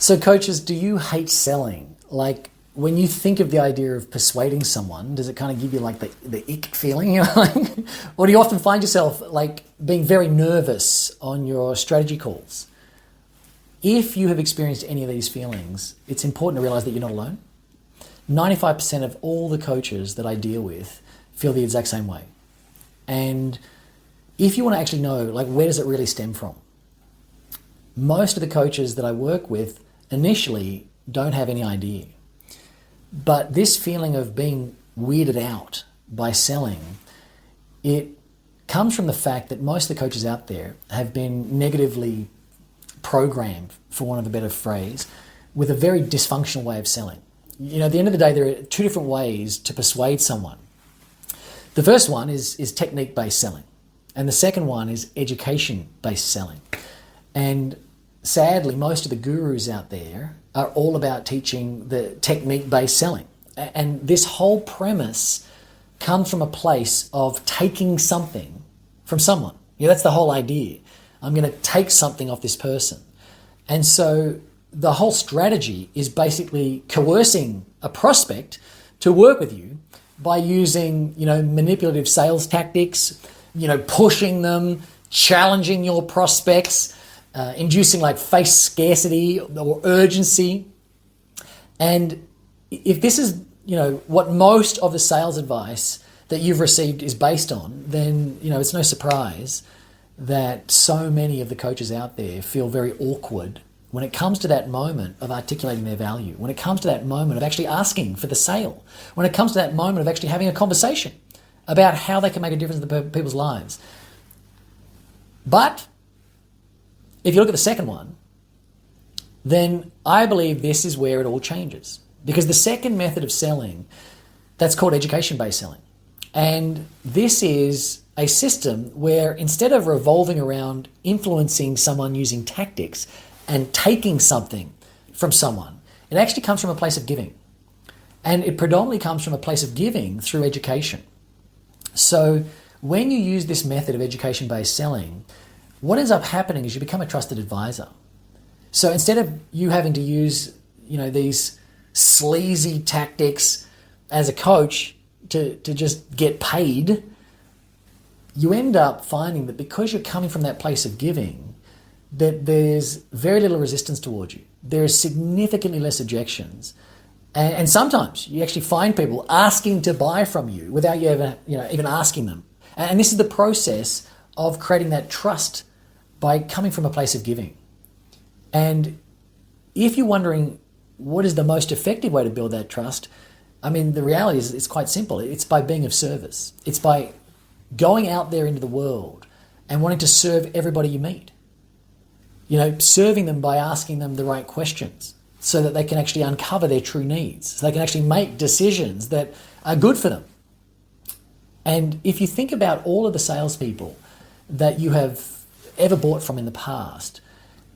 So coaches, do you hate selling? Like when you think of the idea of persuading someone, does it kind of give you like the ick feeling? Or do you often find yourself like being very nervous on your strategy calls? If you have experienced any of these feelings, it's important to realize that you're not alone. 95% of all the coaches that I deal with feel the exact same way. And if you want to actually know, like, where does it really stem from? Most of the coaches that I work with initially don't have any idea. But this feeling of being weirded out by selling, it comes from the fact that most of the coaches out there have been negatively programmed, for want of a better phrase, with a very dysfunctional way of selling. You know, at the end of the day, there are two different ways to persuade someone. The first one is technique-based selling, and the second one is education-based selling. And sadly, most of the gurus out there are all about teaching the technique-based selling. And this whole premise comes from a place of taking something from someone. You know, that's the whole idea. I'm going to take something off this person. And so the whole strategy is basically coercing a prospect to work with you by using, you know, manipulative sales tactics, you know, pushing them, challenging your prospects, inducing like face scarcity or urgency. And if this is, you know, what most of the sales advice that you've received is based on, then, you know, it's no surprise that so many of the coaches out there feel very awkward when it comes to that moment of articulating their value, when it comes to that moment of actually asking for the sale, when it comes to that moment of actually having a conversation about how they can make a difference in people's lives. But if you look at the second one, then I believe this is where it all changes. Because the second method of selling, that's called education-based selling. And this is a system where instead of revolving around influencing someone using tactics and taking something from someone, it actually comes from a place of giving. And it predominantly comes from a place of giving through education. So when you use this method of education-based selling, what ends up happening is you become a trusted advisor. So instead of you having to use, you know, these sleazy tactics as a coach to just get paid, you end up finding that because you're coming from that place of giving, that there's very little resistance towards you. There is significantly less objections. And sometimes you actually find people asking to buy from you without you ever, you know, even asking them. And this is the process of creating that trust by coming from a place of giving. And if you're wondering what is the most effective way to build that trust, I mean, the reality is it's quite simple. It's by being of service. It's by going out there into the world and wanting to serve everybody you meet. You know, serving them by asking them the right questions so that they can actually uncover their true needs, so they can actually make decisions that are good for them. And if you think about all of the salespeople that you have ever bought from in the past,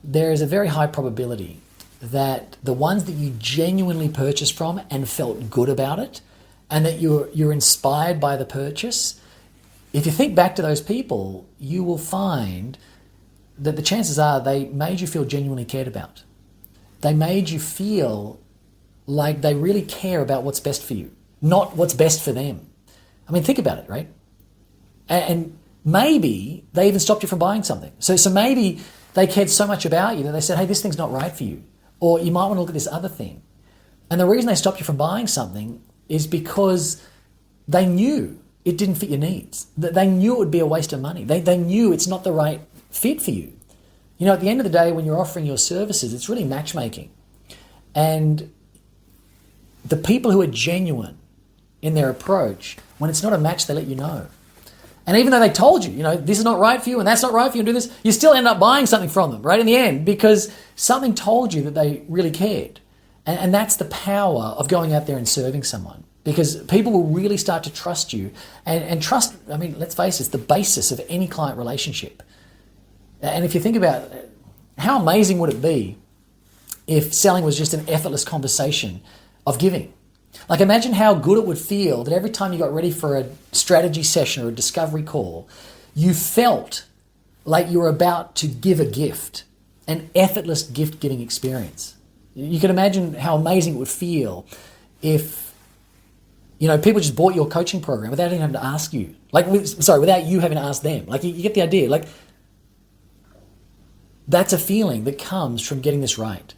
there is a very high probability that the ones that you genuinely purchased from and felt good about it, and that you're inspired by the purchase, if you think back to those people, you will find that the chances are they made you feel genuinely cared about. They made you feel like they really care about what's best for you, not what's best for them. I mean, think about it, right? And maybe they even stopped you from buying something. So maybe they cared so much about you that they said, hey, this thing's not right for you. Or you might want to look at this other thing. And the reason they stopped you from buying something is because they knew it didn't fit your needs. They knew it would be a waste of money. They knew it's not the right fit for you. You know, at the end of the day, when you're offering your services, it's really matchmaking. And the people who are genuine in their approach, when it's not a match, they let you know. And even though they told you, you know, this is not right for you and that's not right for you and do this, you still end up buying something from them, right, in the end, because something told you that they really cared. And that's the power of going out there and serving someone, because people will really start to trust you. And trust, I mean, let's face it, it's the basis of any client relationship. And if you think about it, how amazing would it be if selling was just an effortless conversation of giving? Like, imagine how good it would feel that every time you got ready for a strategy session or a discovery call, you felt like you were about to give a gift, an effortless gift-giving experience. You can imagine how amazing it would feel if, people just bought your coaching program without even having to ask you. Without you having to ask them. You get the idea. That's a feeling that comes from getting this right.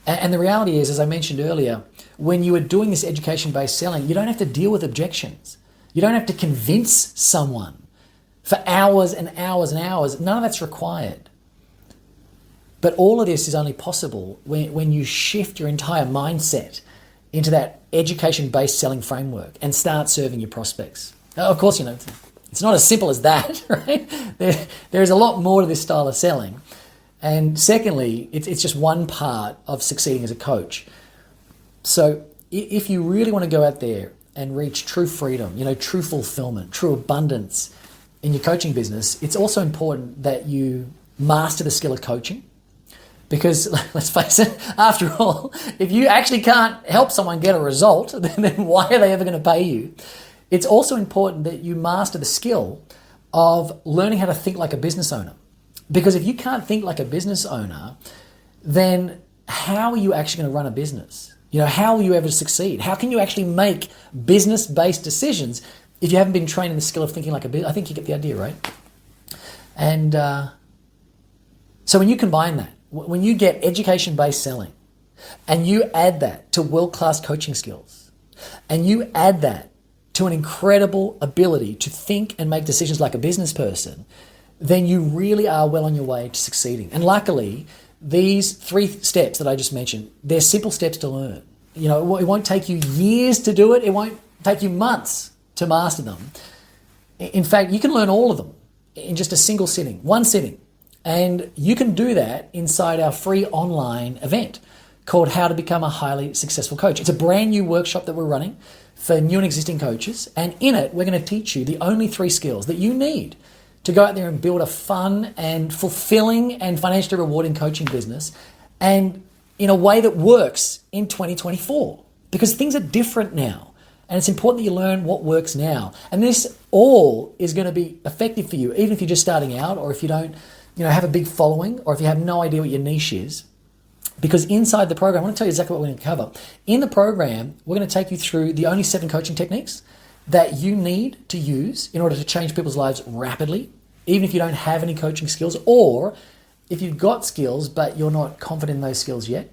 And the reality is, as I mentioned earlier, when you are doing this education-based selling, you don't have to deal with objections. You don't have to convince someone for hours and hours and hours. None of that's required. But all of this is only possible when you shift your entire mindset into that education-based selling framework and start serving your prospects. Of course, it's not as simple as that, right? There's a lot more to this style of selling. And secondly, it's just one part of succeeding as a coach. So if you really want to go out there and reach true freedom, true fulfillment, true abundance in your coaching business, it's also important that you master the skill of coaching. Because let's face it, after all, if you actually can't help someone get a result, then why are they ever going to pay you? It's also important that you master the skill of learning how to think like a business owner. Because if you can't think like a business owner, then how are you actually going to run a business? How will you ever succeed? How can you actually make business-based decisions if you haven't been trained in the skill of thinking like a business? I think you get the idea, right? And so when you combine that, when you get education-based selling and you add that to world-class coaching skills and you add that to an incredible ability to think and make decisions like a business person, then you really are well on your way to succeeding. And luckily, these 3 steps that I just mentioned, they're simple steps to learn. It won't take you years to do it. It won't take you months to master them. In fact, you can learn all of them in just a single sitting, one sitting. And you can do that inside our free online event called How to Become a Highly Successful Coach. It's a brand new workshop that we're running for new and existing coaches. And in it, we're going to teach you the only 3 skills that you need to go out there and build a fun and fulfilling and financially rewarding coaching business, and in a way that works in 2024. Because things are different now. And it's important that you learn what works now. And this all is going to be effective for you, even if you're just starting out, or if you don't have a big following, or if you have no idea what your niche is. Because inside the program, I want to tell you exactly what we're going to cover. In the program, we're going to take you through the only 7 coaching techniques that you need to use in order to change people's lives rapidly, even if you don't have any coaching skills, or if you've got skills but you're not confident in those skills yet.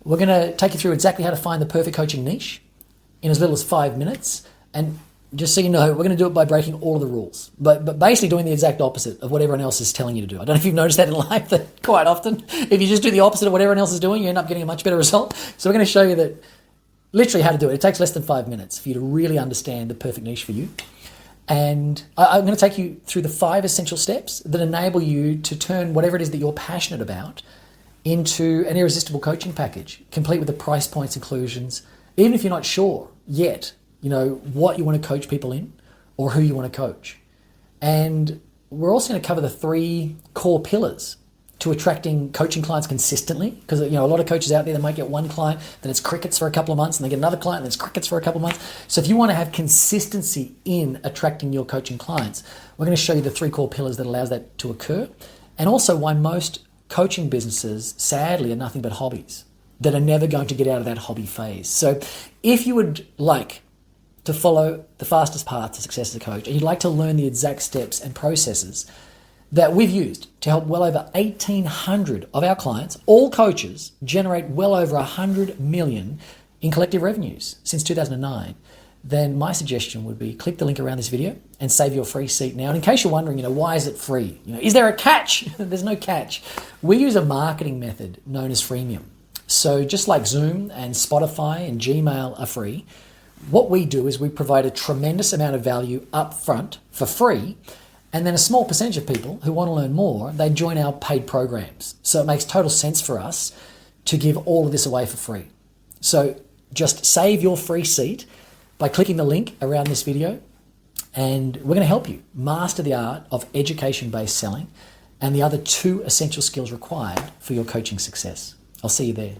We're going to take you through exactly how to find the perfect coaching niche in as little as 5 minutes. And just so you know, we're going to do it by breaking all of the rules, but basically doing the exact opposite of what everyone else is telling you to do. I don't know if you've noticed that in life, that quite often, if you just do the opposite of what everyone else is doing, you end up getting a much better result. So we're going to show you that literally how to do it. It takes less than 5 minutes for you to really understand the perfect niche for you. And I'm going to take you through the 5 essential steps that enable you to turn whatever it is that you're passionate about into an irresistible coaching package, complete with the price points, inclusions, even if you're not sure yet, what you want to coach people in or who you want to coach. And we're also going to cover the 3 core pillars to attracting coaching clients consistently, because a lot of coaches out there, they might get one client, then it's crickets for a couple of months, and they get another client, and it's crickets for a couple of months. So if you want to have consistency in attracting your coaching clients, we're going to show you the 3 core pillars that allows that to occur, and also why most coaching businesses, sadly, are nothing but hobbies that are never going to get out of that hobby phase. So if you would like to follow the fastest path to success as a coach, and you'd like to learn the exact steps and processes that we've used to help well over 1,800 of our clients, all coaches, generate well over 100 million in collective revenues since 2009, then my suggestion would be click the link around this video and save your free seat now. And in case you're wondering, why is it free? Is there a catch? There's no catch. We use a marketing method known as freemium. So just like Zoom and Spotify and Gmail are free, what we do is we provide a tremendous amount of value up front for free, and then a small percentage of people who want to learn more, they join our paid programs. So it makes total sense for us to give all of this away for free. So just save your free seat by clicking the link around this video, and we're going to help you master the art of education-based selling and the other 2 essential skills required for your coaching success. I'll see you there.